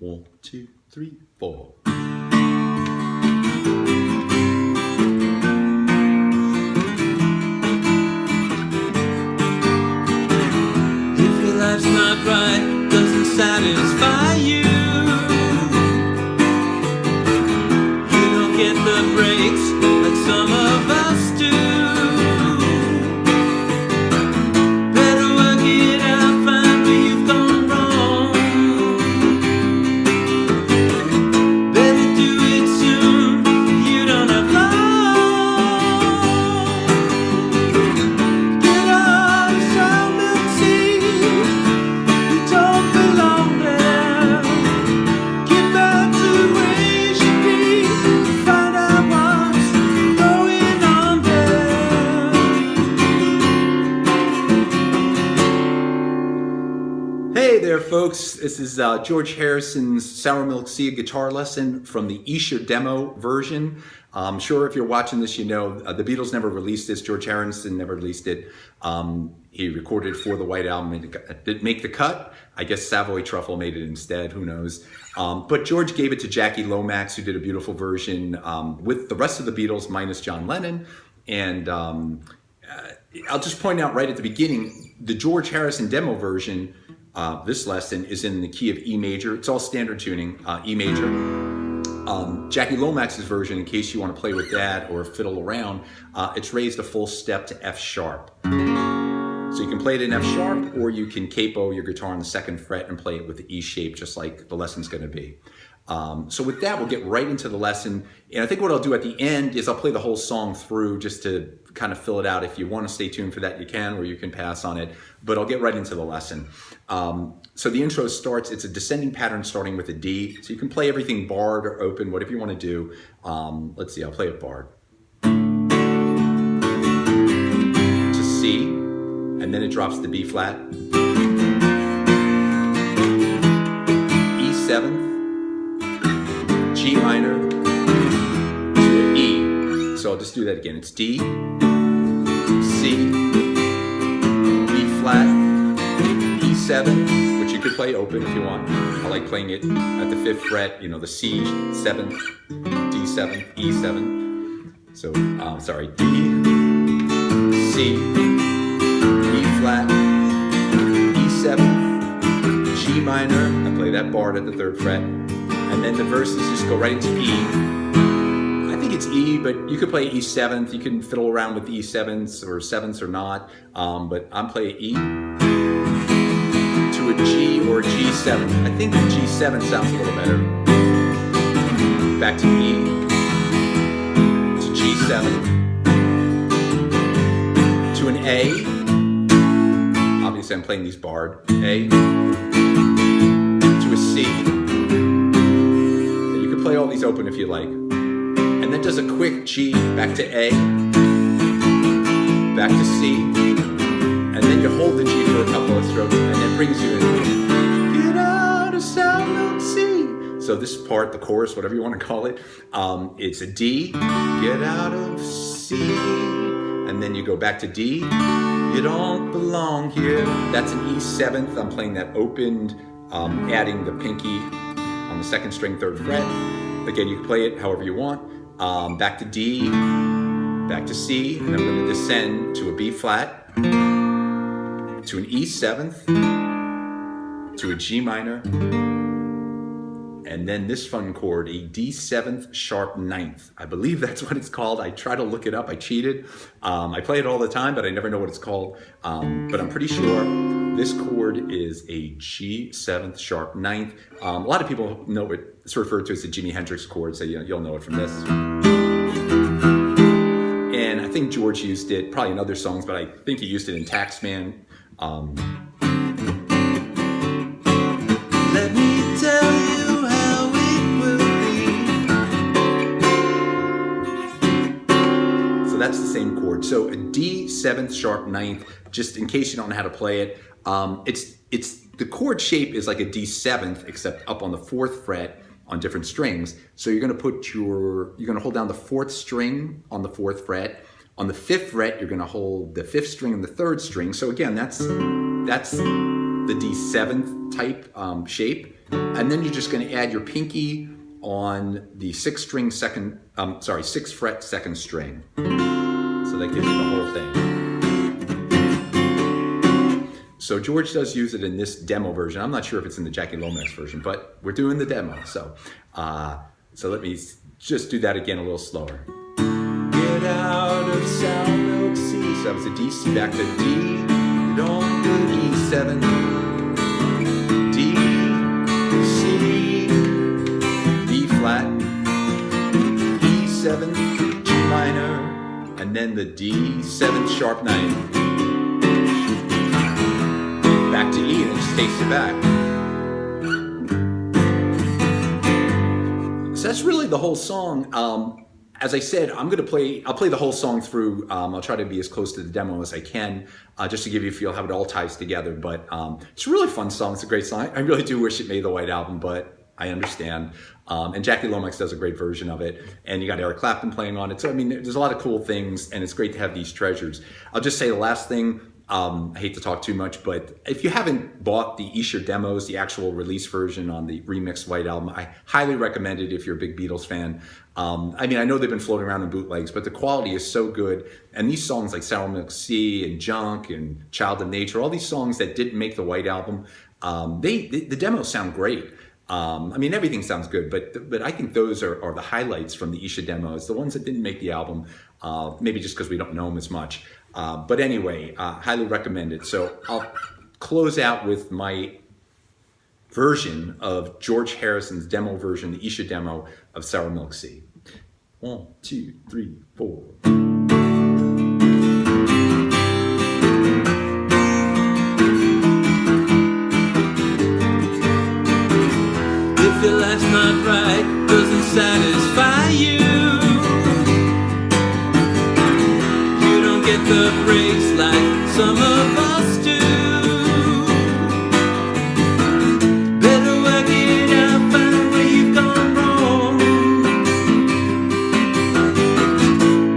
1, 2, 3, 4. If your life's not right, doesn't satisfy you, you don't get the breaks like some of us do. Better work it out, find where you've gone wrong. Better do it soon, you don't have long. Get out of some milk sea, you don't belong there. Get back to where you should be, find out what's going on there. Hey there, folks. This is George Harrison's Sour Milk Sea guitar lesson from the Esher demo version. I'm sure if you're watching this, you know the Beatles never released this. George Harrison never released it. He recorded it for the White Album. It didn't make the cut. I guess Savoy Truffle made it instead. Who knows? But George gave it to Jackie Lomax, who did a beautiful version with the rest of the Beatles minus John Lennon. And I'll just point out right at the beginning, the George Harrison demo version, this lesson is in the key of E major. It's all standard tuning, E major. Jackie Lomax's version, in case you want to play with that or fiddle around, it's raised a full step to F sharp. So you can play it in F sharp, or you can capo your guitar on the 2nd fret and play it with the E shape, just like the lesson's going to be. So with that, we'll get right into the lesson. And I think what I'll do at the end is I'll play the whole song through just to kind of fill it out. If you want to stay tuned for that, you can, or you can pass on it. But I'll get right into the lesson. So the intro starts, it's a descending pattern starting with a D. So you can play everything barred or open, whatever you want to do. Let's see, I'll play it barred. To C, and then it drops to B flat. E7th, G minor, to an E. So I'll just do that again. It's D, C, B flat, E7, which you could play open if you want. I like playing it at the 5th fret, you know, the C, 7th, D7, E7. So, sorry, D, C, B flat, E7, G minor. I play that barred at the 3rd fret. And then the verses just go right into E. I think it's E, but you could play E7th. You can fiddle around with E7s or 7ths or not. But I'm playing E to a G or a G7. I think the G7 sounds a little better. Back to E to G7 to an A. Obviously, I'm playing these barred. A to a C. Play all these open if you like. And then does a quick G back to A, back to C, and then you hold the G for a couple of strokes, and it brings you in. Get out of Sour Milk Sea. So this part, the chorus, whatever you want to call it, it's a D, get out of C, and then you go back to D, you don't belong here. That's an E7th. I'm playing that opened, adding the pinky on the 2nd string, 3rd fret. Again, you can play it however you want. Back to D, back to C, and I'm going to descend to a B flat, to an E7th, to a G minor, and then this fun chord, a D7th sharp 9th. I believe that's what it's called. I try to look it up. I cheated. I play it all the time, but I never know what it's called. But I'm pretty sure this chord is a G7th sharp 9th. A lot of people know it's referred to as the Jimi Hendrix chord, so you'll know it from this. And I think George used it probably in other songs, but I think he used it in Taxman. Let me tell you how it will be. So that's the same chord. So a D7th sharp 9th, just in case you don't know how to play it. It's the chord shape is like a D7th, except up on the 4th fret on different strings. So you're going to hold down the 4th string on the 4th fret. On the 5th fret, you're going to hold the 5th string and the 3rd string. So again, that's the D7th type shape, and then you're just going to add your pinky on the 6th fret second string. So that gives you the whole thing. So George does use it in this demo version. I'm not sure if it's in the Jackie Lomax version, but we're doing the demo. So let me just do that again a little slower. Get out of sour milk C. So that was a D, C back to D. Don't do E7. D, C, B flat, E7, G minor, and then the D7 sharp 9. Back to E, and it just takes it back. So that's really the whole song. As I said, I'll play the whole song through. I'll try to be as close to the demo as I can, just to give you a feel how it all ties together. But it's a really fun song. It's a great song. I really do wish it made the White Album, but I understand. And Jackie Lomax does a great version of it. And you got Eric Clapton playing on it. So, I mean, there's a lot of cool things, and it's great to have these treasures. I'll just say the last thing. I hate to talk too much, but if you haven't bought the Esher demos, the actual release version on the remixed White Album, I highly recommend it if you're a big Beatles fan. I mean, I know they've been floating around in bootlegs, but the quality is so good. And these songs like Sour Milk Sea and Junk and Child of Nature, all these songs that didn't make the White Album, the demos sound great. I mean, everything sounds good, but I think those are the highlights from the Esher demos, the ones that didn't make the album, maybe just because we don't know them as much. But anyway, highly recommend it. So I'll close out with my version of George Harrison's demo version, the Esher demo of Sour Milk Sea. 1, 2, 3, 4. If your life's not right, doesn't satisfy you, you don't get the breaks like some of us do. Better work it out, find where you've gone wrong.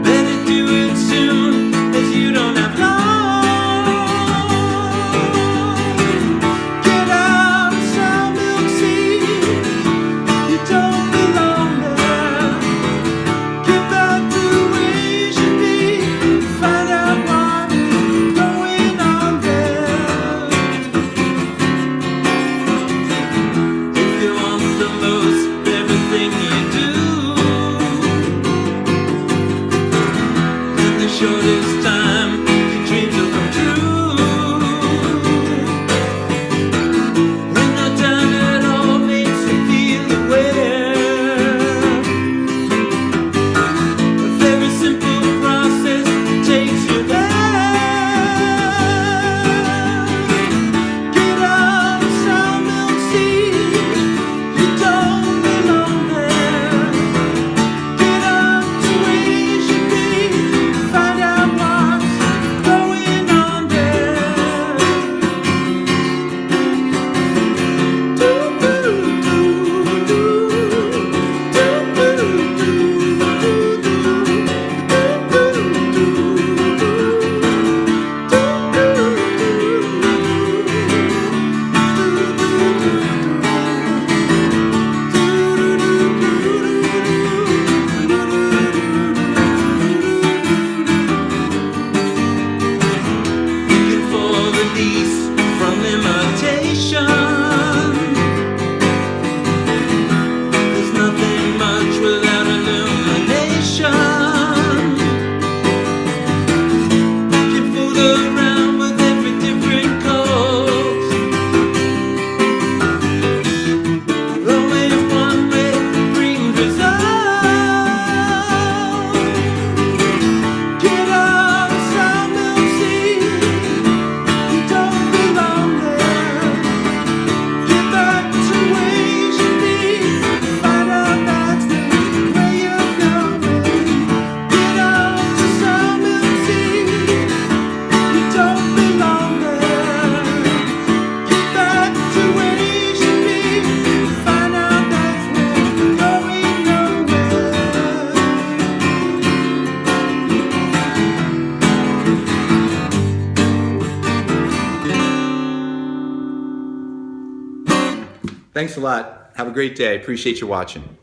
Better do it soon, as you don't have long. Get out of Sour Milk Sea, you don't belong there. Get back to where you should be, find out what's going Thanks a lot. Have a great day. Appreciate you watching.